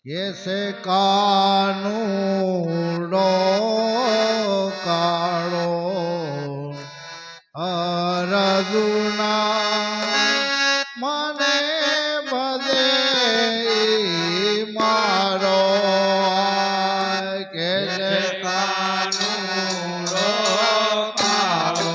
કેસે કાનુડો કાળો અર્જુના મને બધે મારો કેસે કાનુડો કાળો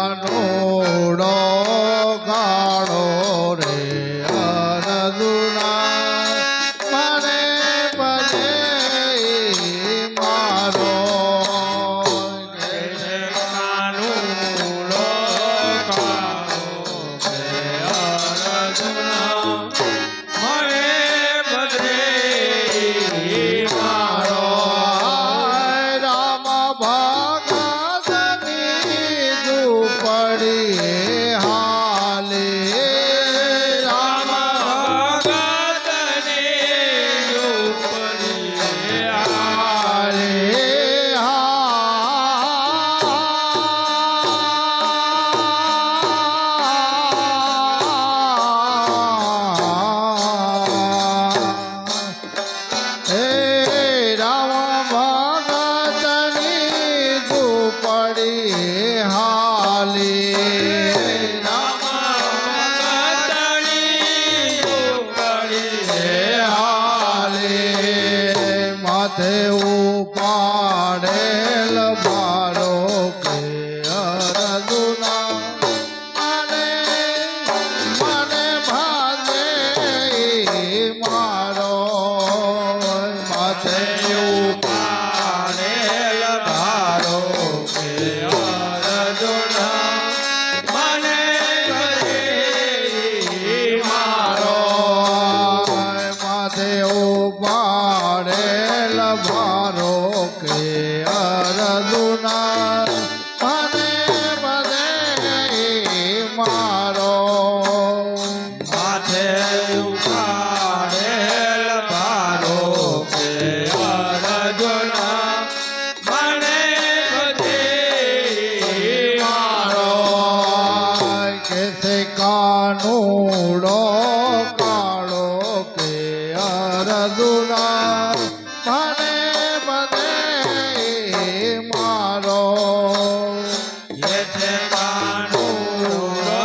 કાનુડો કાળો રે અર્જુના મને બધે મારો કાનુડો કાળો રે અર્જુના મને બધે મારો રામ પડી હાલે રામ ભગતની ઝૂંપડી હાલે હે રામ ભગતની ઝૂંપડી હાલે માથે ઉપાડેલ મારો કે અર્જુના મને ભાગે મારો માથે ઉપાડેલ મારો કે અર્જુના મને ભાગે મારો માથે ઉપાડેલ મારો કે અર્જુના મને બધે મારો માથે ઉપાડેલ મારો કે અર્જુના મને બધે મારો કેસે કાનુડો કાળો કે અર્જુના મને બધે મારો કેસે કાનુડો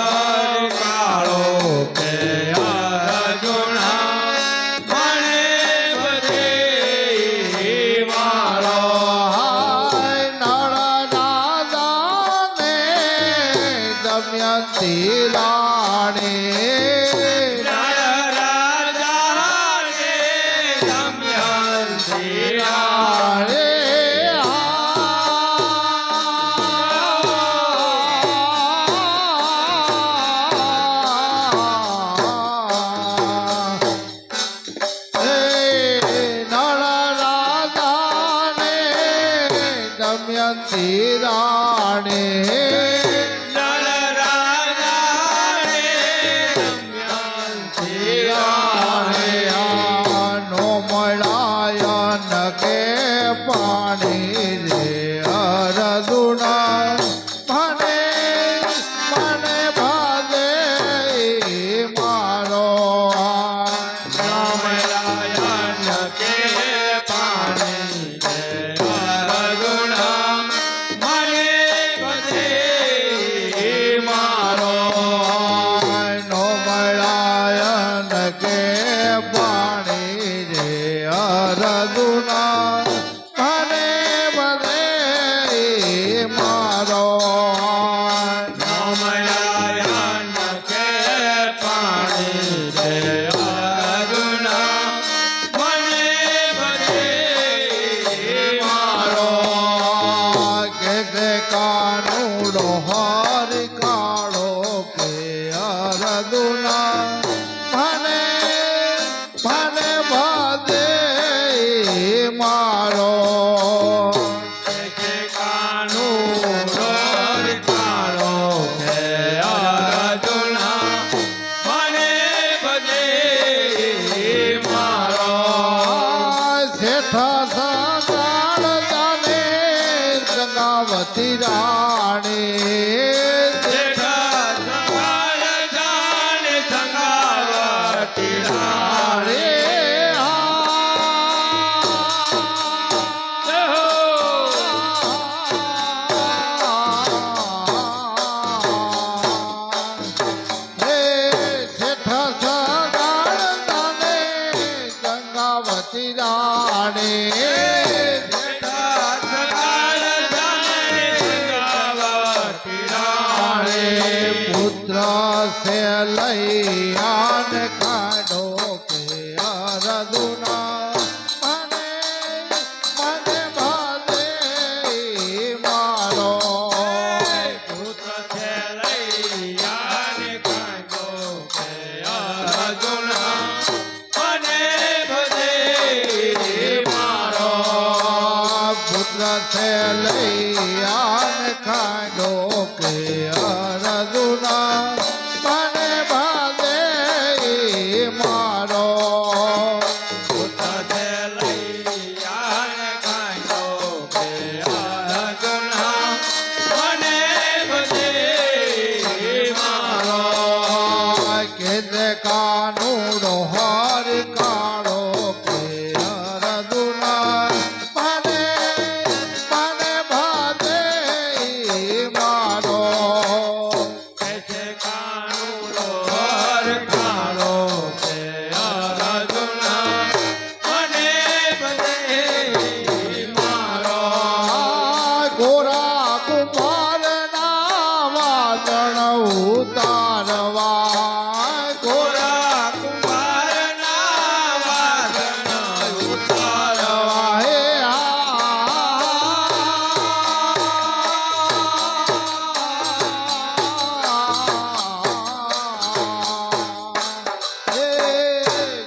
કાળો કે અર્જુના મને બધે મારો નળ દાદાને દમયંતી રાણી દમયંતી રાણી નો મળાયન કે પાણી રે અર્જુના મને ભાગે મારો મળાયન કે પાણી મારો નો મળાયન કે પાણી રે અર્જુના મને બધે મારો નો મળાયન કે પાણી રે અર્જુના મને બધે મારો કે કાનુડો હરિ કાળો કે અર્જુના મને બધે મારો કાનુડો હરિ કાળો કે અર્જુના મને બધે મારો શેઠ સગા પુત્ર છે લઈ આને કાઢો કે અરદુના મને મને ભાદે મારો પુત્ર છે લઈ આને કાઢો કે અરદુના મને ભજે મારો પુત્ર છે લઈ આને કાઢો કે અરદુના મને ભાદે મારો પુત્ર છે લઈ આને કાઢો કે અરદુના મને ભજે મારો કે કાનુડો હર કાળો કે અરદુના મને મને ભાદે મારો કે કાનુડો હર કાળો કે અરદુના મને ભજે મારો ગોરા કુમાર ના વાદળ ઉતારવા ગોરા કુમાર ના વાદળ ઉતારવા હે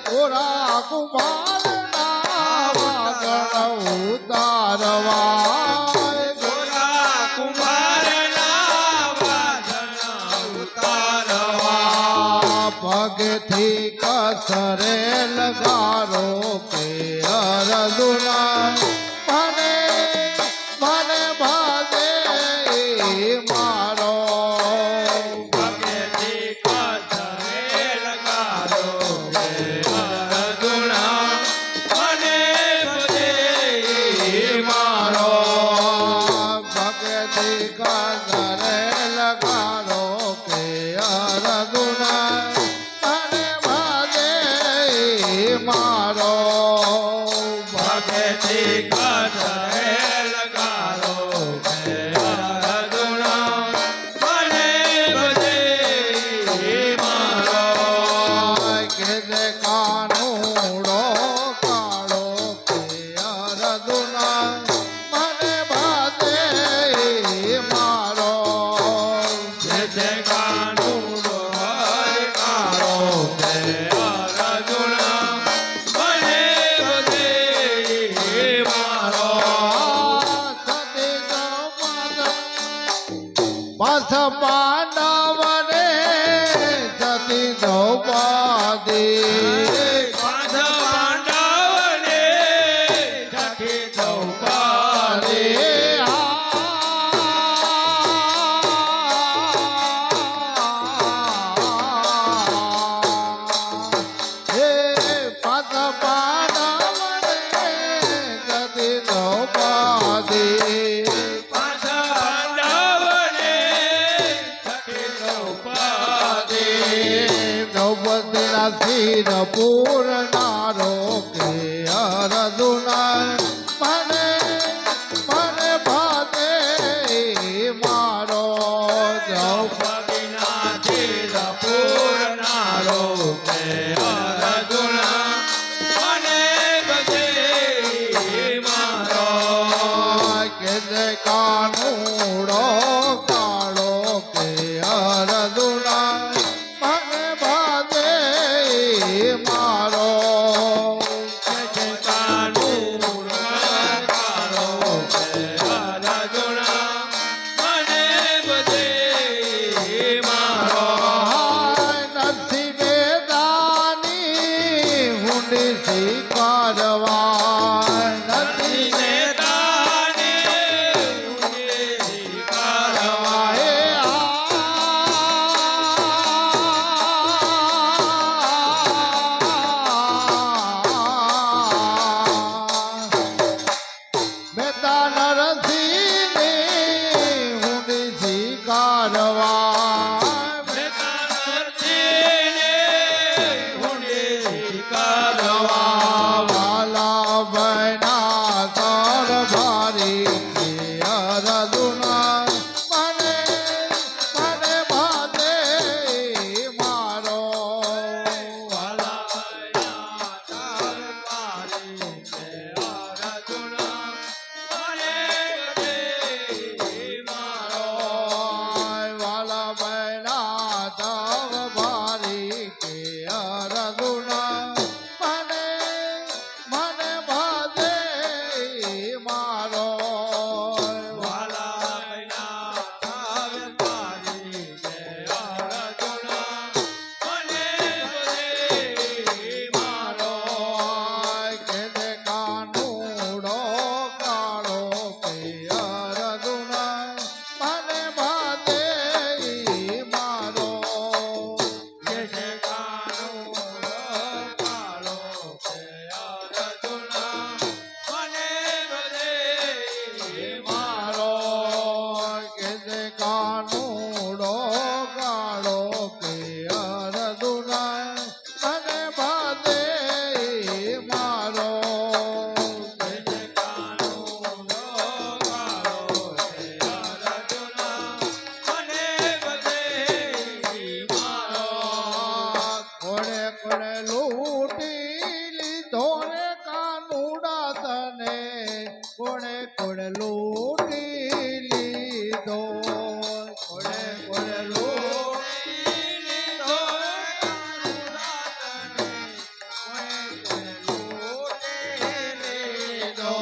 ગોરા કુમાર ના વાદળ ઉતારવા ગોરા કુમાર ના વાદળ ઉતારવા પગથી કસરે લગારો કે અરદુના મને મને ભાદે મારો પગથી કસરે લગારો કે અરદુના મને ભજે મારો પગથી કસરે લગારો કે અરદુના મને ભાદે મારો પગથી કસરે લગારો કે અરદુના મને ભજે મારો કે કાનુડો કાળો કે અરદુના મને ભાદે મારો કે કાનુડો હર કાળો કે અરદુના મને ભજે મારો સતી પાછ પાંડવને સતી દ્રૌપદી પાછ પાંડવને સતી દ્રૌપદી હે પાછ પાંડવને સતી દ્રૌપદી દ્રૌપદીના શિર પૂરનારો કે અરદુના મને મને ભાદે મારો દ્રૌપદીના શિર પૂરનારો કે અરદુના મને ભજે મારો કે કાનુડો કાળો કે અરદુના મને ભાદે મારો કે કાનુડો કાળો કે અરદુના મને ભજે મારો નથી વેદાની હુંડી સ્વીકારવા નથી વેદાની હુંડી સ્વીકારવા હે બેતા નરસિંહની હુંડી સ્વીકારવા બેતા નરસિંહની હુંડી સ્વીકારવા વાલા બના કર ભારી કે અરદુના મને મને ભાદે કાનુડો ગાળો કે અર્જુન મને બધે મારો તેને કાનુડો ગાળો કે અર્જુન મને બધે મારો. કોણે કોણે લૂંટી લીધો રે કાનુડા તને કોણે કોણે લૂંટી લીધો કોણે કોણે લૂંટી લીધો કાનુડા તને કોણે લૂંટી લીધો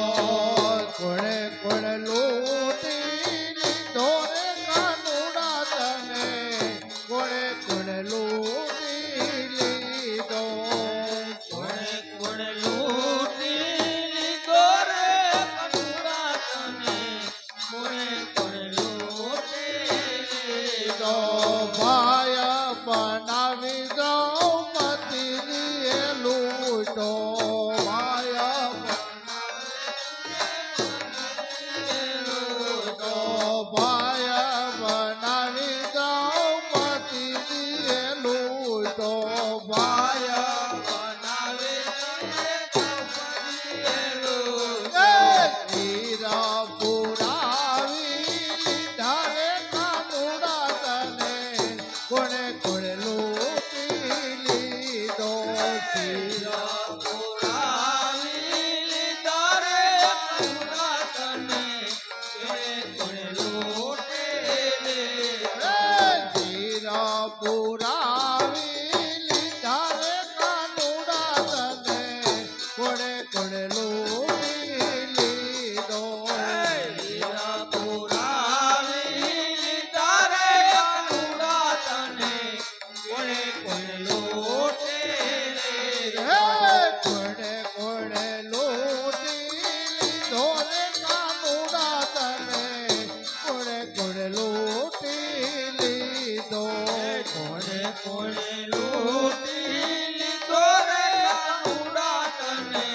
કોણે કોણે લૂંટી લીધો રે કાનુડા તને કોણે કોણે લૂંટી લીધો કોણે કોણે લૂંટી લીધો રે કાનુડા તને કોણે કોણે લૂંટી લીધો. ભાય બનાવી દ્રૌપદીને લૂંટો ભાય લૂંટો ભાય બનાવી દ્રૌપદીને લૂંટો ભાય બનાવે દ્રૌપદીએ લૂંટો. હીરા પુરાવી લીધા રે કાનુડા તને કોણે કોણે લૂંટી લીધો હીરા પુરાવી લીધા રે કાનુડા તને કોણે લૂંટી લીધો. હીરા પુરાવી લીધા રે કાનુડા તને કોણે કોણે લૂંટી લીધો હીરા પુરાવી લીધા રે કાનુડા તને કોણે કોણે લૂંટી લીધો. કોણે કોણે લૂંટી લીધો રે કાનુડા તને કોણે કોણે લૂંટી લીધો કોણે કોણે લૂંટી લીધો રે કાનુડા તને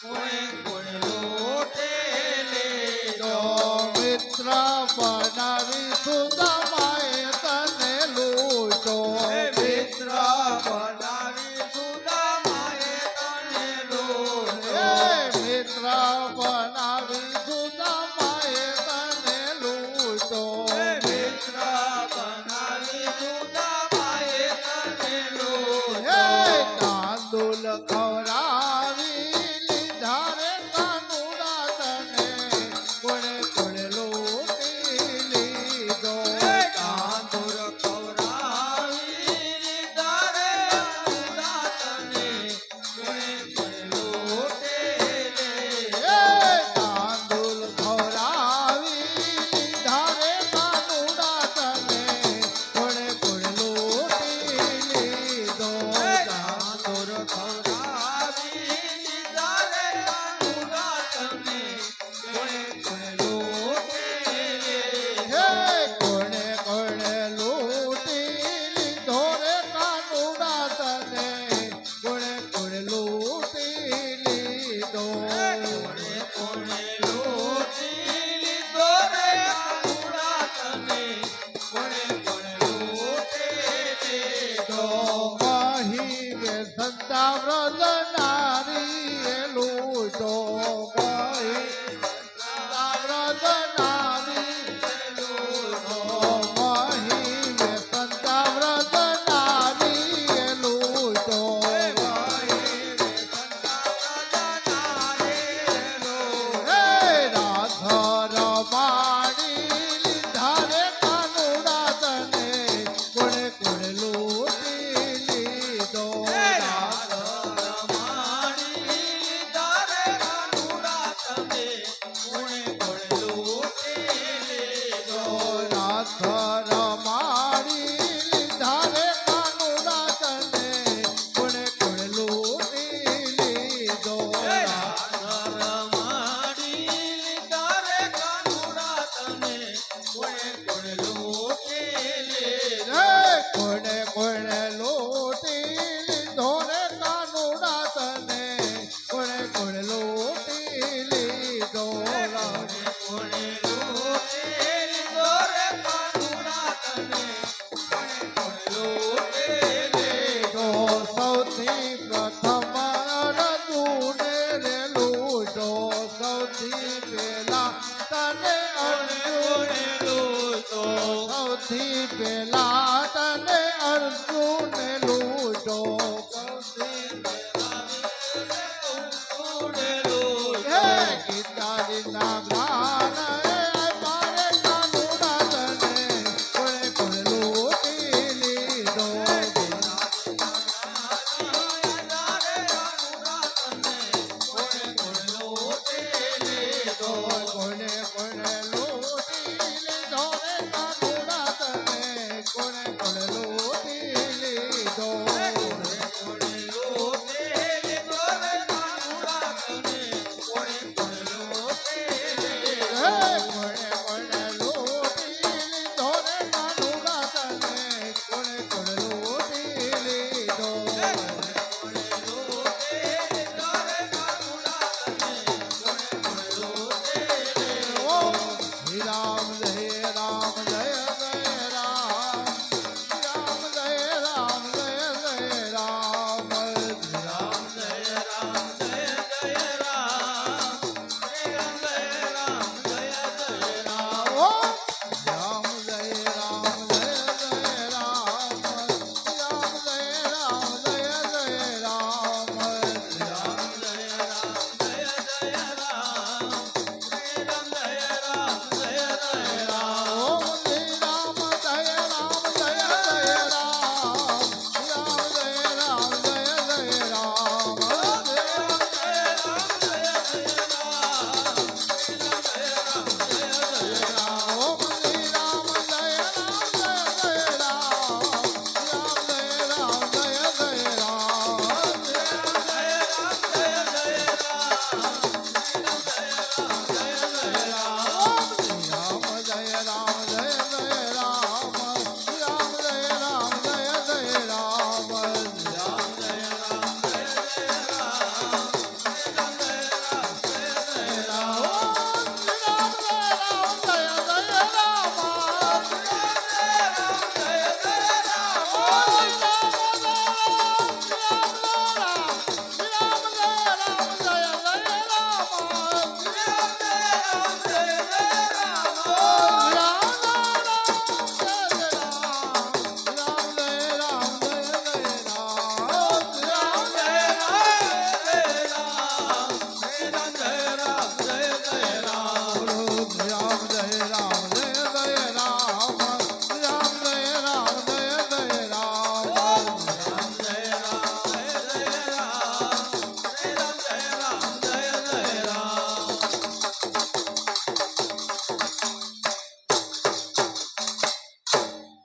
કોણે કોણે લૂંટી લીધો. મિત્ર બનાવી સુદામાએ તને લૂંટો મિત્ર બનાવી સુદામાએ તને લૂંટો. મિત્ર બનાવી સુદામાએ તને લૂંટો મિત્ર બનાવી સુદામાએ તને લૂંટો. પેલા તને અર્જુન લૂટો હે ગીતાજી ના જ્ઞાન મારે કાનુડા તને કોણે કોણે લૂટી લીધો કોણે કોણે લૂટી લીધો રે કાનુડા તને કોણે કોણે લૂટી લીધો હે કોણે કોણે લૂટી લીધો રે કાનુડા તને કોણે કોણે લૂટી લીધો ઓમ શ્રી રામ જય રામ જય જય રામ રામ જય રામ જય જય રામ શ્રી રામ ઓમ રામ જય રામ જય જય રામ રામ જય રામ જય જય રામ શ્રી રામ ઓમ શ્રી રામ જય રામ જય જય રામ રામ જય રામ જય જય રામ ઓમ શ્રી રામ જય રામ જય જય રામ રામ જય રામ જય જય રામ ઓમ શ્રી રામ જય રામ જય જય રામ રામ જય રામ જય જય રામ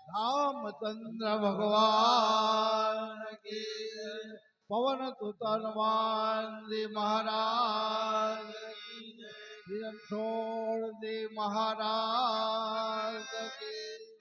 રામચંદ્ર ભગવાન કી જય. પવન સુત હનુમાનજી મહારાજ કી જય. શ્રી રણછોડજી મહારાજ કી જય.